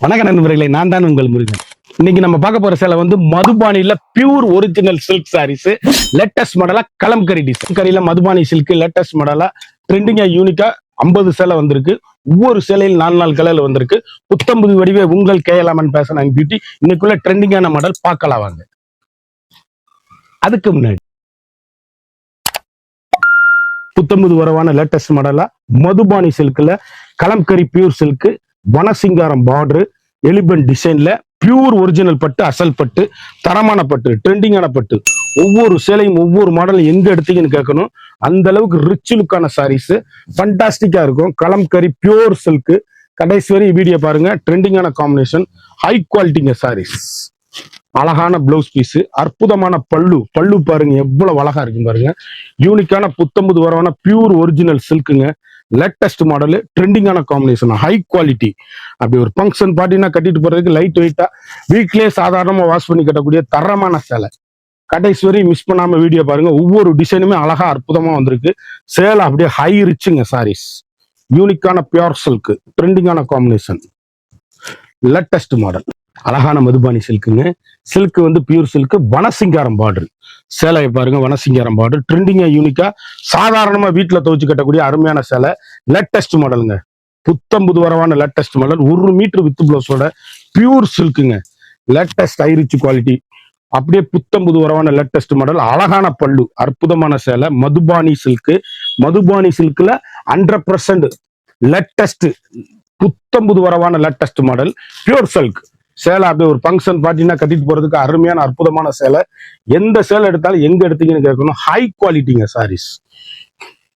வணக்க நண்பர்களே, நான் தான் உங்கள் முருகன். இன்னைக்கு நம்ம பார்க்க போற சேலை வந்து மதுபானில pure original silk sarees, latest மாடலா கலம்கரி டிசைன். கரியில மதுபானி சில்க் லேட்டஸ்ட் மாடலா ட்ரெண்டிங்கா யூனிக்கா 50 சேலை வந்திருக்கு. ஒவ்வொரு சேலையில் 4 கலர்ல வந்திருக்கு. புத்தம்புது வடிவே உங்கள் கேஎல்எம்என் ஃபேஷன் அண்ட் பியூட்டி. இன்னைக்குள்ள ட்ரெண்டிங்கான மாடல் பார்க்கலாம் வாங்க. அதுக்கு முன்னாடி புத்தம்புது வரவான லேட்டஸ்ட் மாடலா மதுபானி சில்க்ல kalamkari pure silk, Vanasingaram border, elephant டிசைன்ல பியூர் ஒரிஜினல் பட்டு, அசல் பட்டு, தரமான பட்டு, ட்ரெண்டிங்கான பட்டு. ஒவ்வொரு சேலையும் ஒவ்வொரு மாடலும் எங்க எடுத்தீங்கன்னு கேட்கணும். அந்த அளவுக்கு ரிச் லுக்கான சாரீஸ் ஃபண்டாஸ்டிக்கா இருக்கும். Kalamkari pure silk. கடைசி வரை வீடியோ பாருங்க. ட்ரெண்டிங்கான காம்பினேஷன், ஹை குவாலிட்டிங்க சாரீஸ். அழகான பிளவுஸ் பீஸ், அற்புதமான பல்லு பாருங்க எவ்வளவு அழகா இருக்கு பாருங்க. யூனிக்கான புத்தம்புது வரவான பியூர் ஒரிஜினல் சில்க்குங்க. லேட்டஸ்ட் மாடல், ட்ரெண்டிங்கான காம்பினேஷன், ஹை குவாலிட்டி. அப்படி ஒரு ஃபங்க்ஷன் பார்ட்டினா கட்டிட்டு போறதுக்கு லைட் வெயிட்டா வீட்லயே சாதாரணமா வாஷ் பண்ணி கட்டக்கூடிய தரமான சேலை. கடைசி வரை மிஸ் பண்ணாம வீடியோ பாருங்க. ஒவ்வொரு டிசைனுமே அழகா அற்புதமா வந்திருக்கு. சேலை அப்படியே ஹை ரிச்சுங்க சாரீஸ். யூனிக்கான பியூர் சில்க், ட்ரெண்டிங்கான காம்பினேஷன், லேட்டஸ்ட் மாடல். அழகான மதுபானி சில்க்குங்க. சில்க் வந்து பியூர் சில்க், வனசிங்காரம் பார்டர். சேலையை பாருங்க, வனசிங்காரம் பார்டர். ட்ரெண்டிங்கா யூனிக்கா சாதாரணமா வீட்டுல துவச்சு கட்டக்கூடிய அருமையான சேலை. லேட்டஸ்ட் மாடலுங்க. புத்தம்புது வரவான லேட்டஸ்ட் மாடல். 1 மீட்டர் வித் பிளவுஸோட பியூர் சில்க்குங்க. Latest high rich quality. அப்படியே புத்தம்புது வரவான லேட்டஸ்ட் மாடல். அழகான பல்லு, அற்புதமான சேலை. மதுபானி சில்க். மதுபானி சில்க்ல 100% லேட்டஸ்ட் புத்தம்புது வரவான லேட்டஸ்ட் மாடல் பியூர் சில்க் சேலை. அப்படியே ஒரு ஃபங்க்ஷன் பார்ட்டினா கட்டிட்டு போறதுக்கு அருமையான அற்புதமான சேலை. எந்த சேலை எடுத்தாலும் எங்க எடுத்தீங்கன்னு கேட்கணும். ஹை குவாலிட்டிங்க சாரீஸ்.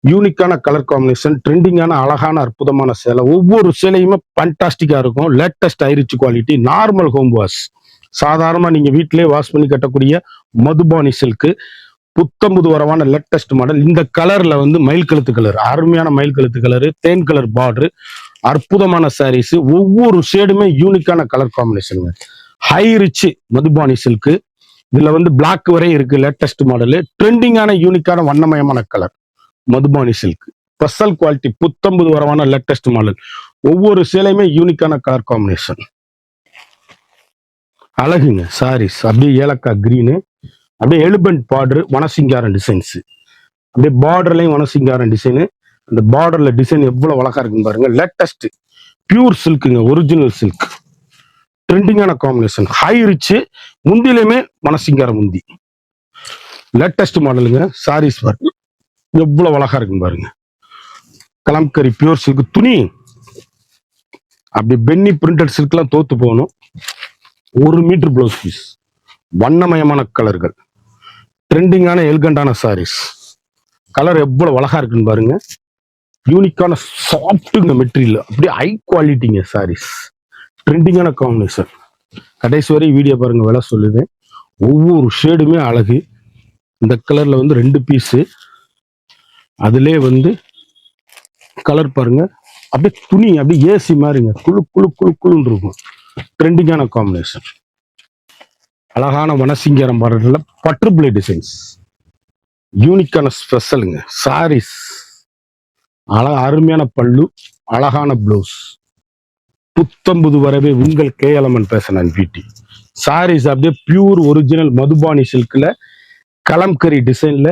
யூனிக்கான கலர் காம்பினேஷன், ட்ரெண்டிங்கான அழகான அற்புதமான சேலை. ஒவ்வொரு சேலையுமே ஃபண்டாஸ்டிக்கா இருக்கும். Latest high rich quality. Normal home wash, சாதாரணமா நீங்க வீட்டிலேயே வாஷ் பண்ணி கட்டக்கூடிய மதுபானி சில்க். புத்தம்புது வரவான லேட்டஸ்ட் மாடல். இந்த கலர்ல வந்து மயில் கழுத்து கலர், அருமையான மயில் கழுத்து கலர், தேன் கலர் பார்டர். அற்புதமான சாரீஸ். ஒவ்வொரு ஷேடுமே யூனிக்கான colour combination. High rich Madhubani silk. இதுல வந்து பிளாக் வரை இருக்கு. லேட்டஸ்ட் மாடல், ட்ரெண்டிங்கான யூனிக்கான வண்ணமயமான colour Madhubani silk. Special quality, புத்தம்புது வரவான லேட்டஸ்ட் மாடல். ஒவ்வொரு சேலையுமே யூனிக்கான கலர் காம்பினேஷன். அழகுங்க சாரீஸ். அப்படியே ஏலக்காய் கிரீனு, அப்படியே எலிபென்ட் பார்டர், வனசிங்காரம் டிசைன்ஸ். அப்படியே பார்டர்லயும் வனசிங்காரம் டிசைனு. அந்த பார்டர்ல டிசைன் எவ்வளவு அழகா இருக்குன்னு பாருங்க. லேட்டஸ்ட் பியூர் சில்க்குங்க, ஒரிஜினல் சில்க். ட்ரெண்டிங்கான காம்பினேஷன், ஹை ரிச். முந்திலையுமே வனசிங்காரம் முந்தி. லேட்டஸ்ட் மாடலுங்க சாரீஸ் பாருங்க எவ்வளவு அழகா இருக்குன்னு பாருங்க. கலம்கரி பியூர் சில்க் துணி. அப்படி பென்னி பிரிண்டட் சில்க் எல்லாம் தோத்து போகணும். 1 மீட்டர் பிளவுஸ் பீஸ், வண்ணமயமான கலர்கள், ட்ரெண்டிங்கான எல்கண்டான சாரீஸ். கலர் எவ்வளவு அழகா இருக்குன்னு பாருங்க. யூனிக்கான சாஃப்ட்டுங்க மெட்டீரியல். அப்படியே ஹை குவாலிட்டிங்க சாரீஸ். ட்ரெண்டிங்கான காம்பினேஷன். கடைசி வரை வீடியோ பாருங்க, விலை சொல்லுவேன். ஒவ்வொரு ஷேடுமே அழகு. இந்த கலர்ல வந்து 2 பீஸு. அதுலேயே வந்து கலர் பாருங்க. அப்படியே துணி அப்படியே ஏசி மாதிரிங்க, குழு குழு குழு குழுன்னு இருக்கும். ட்ரெண்டிங்கான காம்பினேஷன். அழகான வனசிங்காரம் பார்டர்ல பட்டர்ஃப்ளை டிசைன்ஸ். யூனிக்கான ஸ்பெஷலுங்க சாரீஸ். அருமையான பல்லு, அழகான பிளவுஸ். புத்தம்புது வரவே உங்கள் KLMN fashion and beauty. Saris அப்படியே பியூர் ஒரிஜினல் மதுபானி சில்க்ல கலம்கரி டிசைன்ல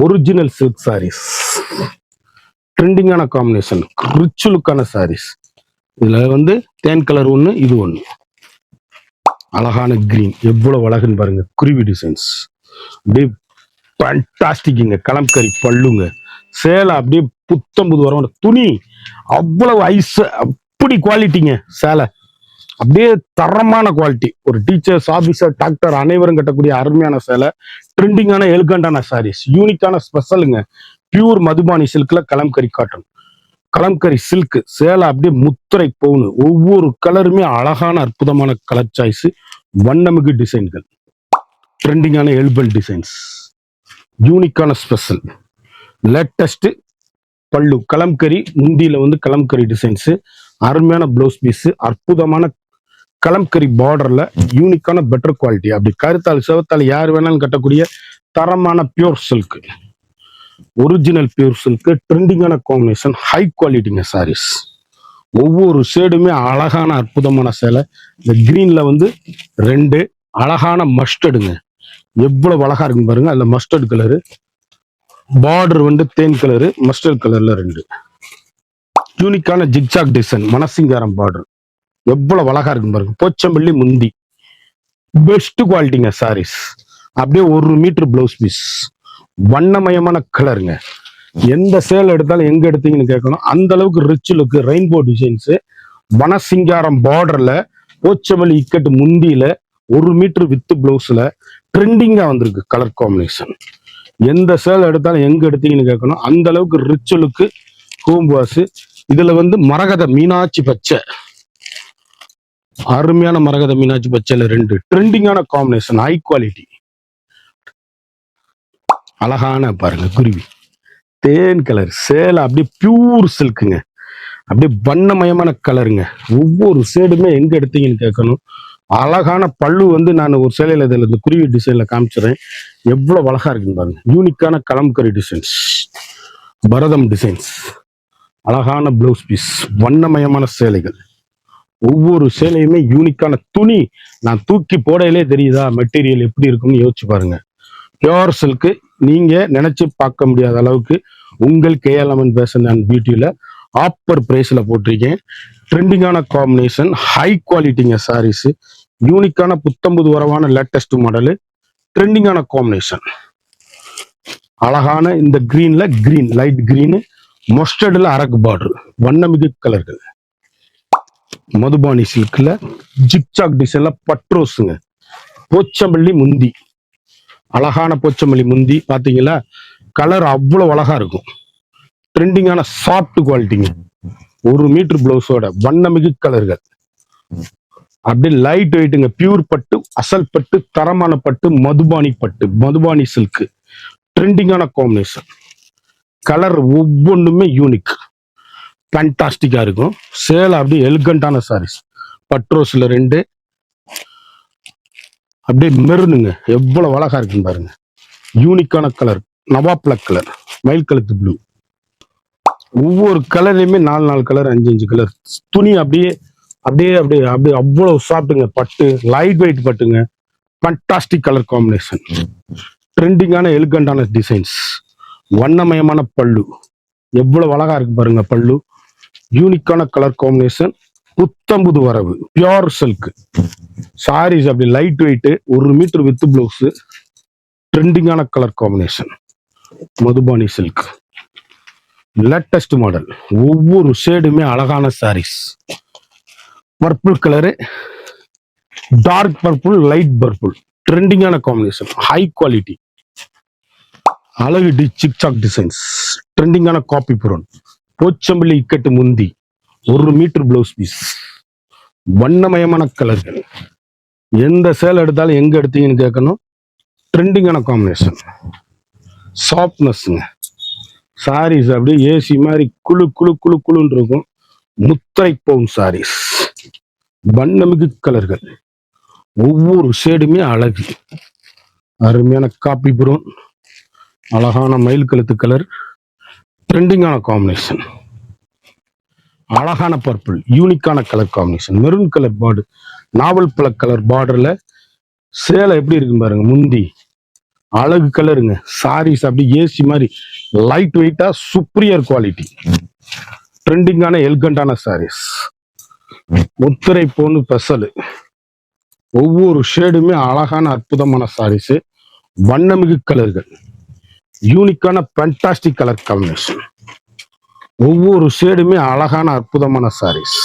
ஒரிஜினல் சில்க் சாரீஸ். ட்ரெண்டிங்கான காம்பினேஷன், ரிச் லுக்கான சாரீஸ். இதுல வந்து தேன் கலர் ஒண்ணு, இது ஒண்ணு. அழகான கிரீன், எவ்வளவு அழகுன்னு பாருங்க. குருவி டிசைன்ஸ். அப்படியே ஃபண்டாஸ்டிக்குங்க. கலம்கரி பல்லுங்க. சேலை அப்படியே புத்தம்புது வர துணி. அவ்வளவு ஐஸ், அப்படி குவாலிட்டிங்க சேலை. அப்படியே தரமான குவாலிட்டி. ஒரு டீச்சர்ஸ், ஆபீசர், டாக்டர் அனைவரும் கட்டக்கூடிய அருமையான சேலை. ட்ரெண்டிங்கான எலிகண்டான சாரீஸ். யூனிக்கான ஸ்பெஷலுங்க. பியூர் மதுபானி சில்க்ல கலம்கரி காட்டன், கலம்கரி சில்க் சேலை. அப்படியே முத்திரை பவுனு. ஒவ்வொரு கலருமே அழகான அற்புதமான கலர் சாய்ஸ். வண்ணமிகு டிசைன்கள், ட்ரெண்டிங்கான எலிபென்ட் டிசைன்ஸ். யூனிக்கான ஸ்பெஷல் லேட்டஸ்ட் பல்லு. கலம்கரி முந்தியில வந்து கலம்கரி டிசைன்ஸ். அருமையான பிளவுஸ் பீஸ். அற்புதமான கலம்கரி பார்டர்ல யூனிக்கான பெட்டர் குவாலிட்டி. அப்படி கருத்தால் செவத்தால் யார் வேணாலும் கட்டக்கூடிய தரமான pure silk, original pure silk. ட்ரெண்டிங்கான காம்பினேஷன், ஹை குவாலிட்டிங்க சாரீஸ். ஒவ்வொரு ஷேடுமே அழகான அற்புதமான சேலை. இந்த கிரீன்ல வந்து 2 அழகான மஸ்டர்டுங்க. எவ்வளவு அழகா இருக்கு பாருங்க. அதுல மஸ்டர்ட் கலரு, பார்டர் வந்து தேன் கலரு, மஸ்டர்ட் கலர்ல 2 யூனிக்கான ஜிக்ஜாக் டிசைன் மனசிங்காரம் பார்டர். எவ்வளவு அழகா இருக்கு பாருங்க. போச்சம்பள்ளி முந்தி, பெஸ்ட் குவாலிட்டிங்க சாரீஸ். அப்படியே 1 மீட்டர் பிளவுஸ் பீஸ், வண்ணமயமான கலருங்க. எந்த சேல் எடுத்தாலும் எங்க எடுத்தீங்கன்னு கேட்கணும். அந்த அளவுக்கு ரிச் லுக், ரெயின்போ டிசைன்ஸ், வனசிங்காரம் பார்டர்ல, போச்சமல்லி இக்கட்டு முந்தியில, 1 மீட்டர் வித் பிளவுஸ்ல ட்ரெண்டிங்கா வந்திருக்கு கலர் காம்பினேஷன். எந்த சேல் எடுத்தாலும் எங்க எடுத்தீங்கன்னு கேட்கணும். அந்த அளவுக்கு ரிச் லுக், ஹோம் வாஷ். இதுல வந்து மரகத மீனாட்சி பச்சை, அருமையான மரகத மீனாட்சி பச்சைல 2 ட்ரெண்டிங்கான காம்பினேஷன், ஹை குவாலிட்டி. அழகான பாருங்க குருவி, தேன் கலர் சேலை, அப்படியே பியூர் சில்க்குங்க. அப்படியே வண்ணமயமான கலருங்க. ஒவ்வொரு ஷேடுமே எங்க எடுத்தீங்கன்னு கேட்கணும். அழகான பல்லு வந்து நான் ஒரு சேலையில இதுல இந்த குருவி டிசைன்ல காமிச்சிடறேன். எவ்வளவு அழகா இருக்குன்னு பாருங்க. யூனிக்கான கலம்கரி டிசைன்ஸ், பரதம் டிசைன்ஸ், அழகான பிளவுஸ் பீஸ், வண்ணமயமான சேலைகள். ஒவ்வொரு சேலையுமே யூனிக்கான துணி. நான் தூக்கி போடையிலே தெரியுதா மெட்டீரியல் எப்படி இருக்கும்னு யோசிச்சு பாருங்க. பியோர் சில்க்கு, நீங்க நினைச்சு பார்க்க முடியாத அளவுக்கு உங்கள் கேஎல்எம்என் ஃபேஷன் அண்ட் பியூட்டியில ஆப்பர் பிரைஸ்ல போட்டிருக்கேன். ட்ரெண்டிங்கான காம்பினேஷன், ஹை குவாலிட்டிங்க சாரீஸ். யூனிக்கான புத்தம்புது வரவான லேட்டஸ்ட் மாடலு, ட்ரெண்டிங்கான காம்பினேஷன். அழகான இந்த கிரீன்ல கிரீன், லைட் கிரீனு, மொஸ்டர்ட்ல அரக்கு பார்டர், வண்ணமிகு கலர்கள். மதுபானி சில்க்ல ஜிக்ஜாக் டிசைன்ல பட்ரோஸுங்க. போச்சம்பள்ளி முந்தி, அழகான போச்சம்பள்ளி முந்தி பாத்தீங்களா? கலர் அவ்வளவு அழகா இருக்கும். ட்ரெண்டிங்கான சாஃப்ட் குவாலிட்டிங்க. 1 மீட்டர் பிளவுஸோட வண்ணமிகு கலர்கள். அப்படியே லைட் வெயிட்டுங்க. பியூர் பட்டு, அசல் பட்டு, தரமான பட்டு, மதுபானி பட்டு, மதுபானி சில்க். ட்ரெண்டிங்கான காம்பினேஷன். கலர் ஒவ்வொன்றுமே யூனிக், ஃபேண்டாஸ்டிக்கா இருக்கும். சேலை அப்படியே எலிகண்டான சாரீஸ். பட்ரோஸ்ல 2 அப்படியே மெருனுங்க. எவ்வளவு அழகா இருக்குன்னு பாருங்க. யூனிக்கான கலர், நவாப் பிளாக் கலர், மயில் கழுத்து ப்ளூ. ஒவ்வொரு கலர்லயுமே 4 கலர், 5 கலர். துணி அப்படியே அப்படியே அப்படியே அப்படியே அவ்வளவு சாப்பிட்டுங்க. பட்டு, லைட் வெயிட் பட்டுங்க. Fantastic colour combination. ட்ரெண்டிங்கான எலிகண்டான டிசைன்ஸ், வண்ணமயமான பல்லு. எவ்வளவு அழகா இருக்கு பாருங்க பல்லு. யூனிக்கான கலர் காம்பினேஷன், புத்தம்புது வரவு, பியோர் சில்க் சாரீஸ். அப்படி light weight, 1 metre with blouse, ட்ரெண்டிங்கான colour combination, Madhubani silk, latest model. ஒவ்வொரு ஷேடுமே அழகான sarees. Purple colour, dark purple, light purple, ட்ரெண்டிங்கான காம்பினேஷன், ஹை குவாலிட்டி. அழகு ஜிக்ஜாக் டிசைன்ஸ், ட்ரெண்டிங்கான காப்பி புரோன், போச்சம்பள்ளி இக்கட்டு முந்தி, 1 மீட்டர் பிளவுஸ் பீஸ், வண்ணமயமான கலர்கள். எந்த சேல் எடுத்தாலும் எங்க எடுத்தீங்கன்னு கேட்கணும். ட்ரெண்டிங்கான காம்பினேஷன், சாஃப்ட்னஸ்ங்க. சாரீஸ் அப்படியே ஏசி மாதிரி குழு குழு குழு குழுன்னு இருக்கும். முத்திரை போகும் சாரீஸ், வண்ணமிகு கலர்கள். ஒவ்வொரு ஷேடுமே அழகு. அருமையான காப்பி புரோன், அழகான மயில் கழுத்து கலர், ட்ரெண்டிங்கான காம்பினேஷன். அழகான பர்பிள், யூனிக்கான colour combination, maroon colour border, நாவல் பழ கலர் பார்டர்ல சேலை எப்படி இருக்கு பாருங்க. முந்தி அழகு கலருங்க. சாரீஸ் அப்படி ஏசி மாதிரி லைட் வெயிட்டா, சுப்ரியர் குவாலிட்டி, ட்ரெண்டிங்கான எல்கண்டான சாரீஸ். முத்திரை போன்னு பெசல். ஒவ்வொரு ஷேடுமே அழகான அற்புதமான சாரீஸ், வண்ணமிகு கலர்கள், யூனிக்கான ஃபேண்டாஸ்டிக் கலர் காம்பினேஷன். ஒவ்வொரு ஷேடுமே அழகான அற்புதமான சாரீஸ்,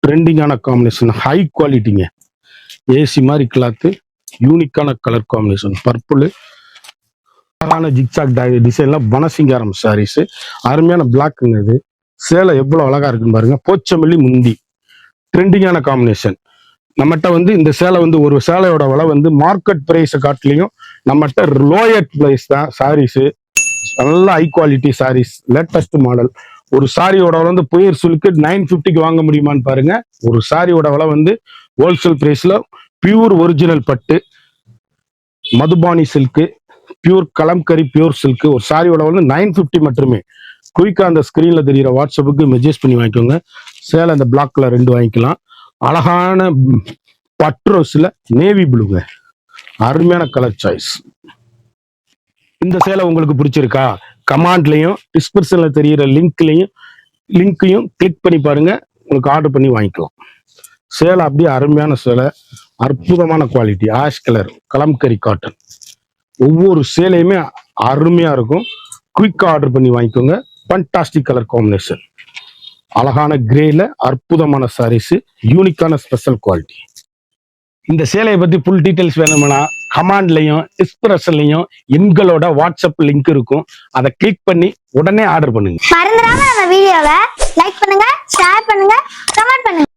ட்ரெண்டிங்கான காம்பினேஷன், ஹை குவாலிட்டிங்க. ஏசி மாதிரி கிளாத்து, யூனிக்கான கலர் காம்பினேஷன், பர்பிள், அழகான ஜிக்ஜாக் டிசைன்ல வனசிங்காரம் சாரீஸ். அருமையான பிளாக்குங்க. இது சேலை எவ்வளவு அழகா இருக்குன்னு பாருங்க. போச்சமல்லி முந்தி, ட்ரெண்டிங்கான காம்பினேஷன். நம்மகிட்ட வந்து இந்த சேலை வந்து ஒரு சேலையோட விலை வந்து மார்க்கெட் பிரைஸை காட்டிலையும் நம்மகிட்ட லோயர் பிரைஸ் தான் சாரீஸ். நல்ல high quality saris, latest model. ஒரு சாரியோட விலை வந்து புயர் சில்க்கு 950க்கு வாங்க முடியுமான்னு பாருங்க. ஒரு சாரியோட விலை வந்து ஹோல்சேல் பிரைஸ்ல பியூர் ஒரிஜினல் பட்டு, Madhubani silk, pure kalamkari pure silk ஒரு சாரியோட வந்து 950 மட்டுமே. குயிக்கா அந்த ஸ்கிரீன்ல தெரியிற வாட்ஸ்அப்புக்கு மெசேஜ் பண்ணி வாங்கிக்கோங்க. சேலை அந்த பிளாக் கலர் 2 வாங்கிக்கலாம். அழகான பட்ரோஸ்ல நேவி ப்ளூங்க, அருமையான கலர் சாய்ஸ். இந்த சேலை உங்களுக்கு பிடிச்சிருக்கா? கமாண்ட்லயும் டிஸ்கிரிப்ஷன்ல தெரியிற லிங்கையும் கிளிக் பண்ணி பாருங்க, உங்களுக்கு ஆர்டர் பண்ணி வாங்கிக்கலாம். சேலை அப்படியே அருமையான சேலை, அற்புதமான quality, ash colour kalamkari cotton. ஒவ்வொரு சேலையுமே அருமையா இருக்கும். குயிக்கா ஆர்டர் பண்ணி வாங்கிக்கோங்க. ஃபண்டாஸ்டிக் கலர் காம்பினேஷன், அழகான கிரேல அற்புதமான சாரீஸ், யூனிக்கான ஸ்பெஷல் குவாலிட்டி. இந்த சேலையை பத்தி ஃபுல் டீடைல்ஸ் வேணும்னா கமாண்ட்லயும் டிஸ்கிரிப்ஷன்லயும் எங்களோட வாட்ஸ்அப் லிங்க் இருக்கும், அதை கிளிக் பண்ணி உடனே ஆர்டர் பண்ணுங்க. மறந்துடாம நம்ம வீடியோவை லைக் பண்ணுங்க, ஷேர் பண்ணுங்க, கமெண்ட் பண்ணுங்க.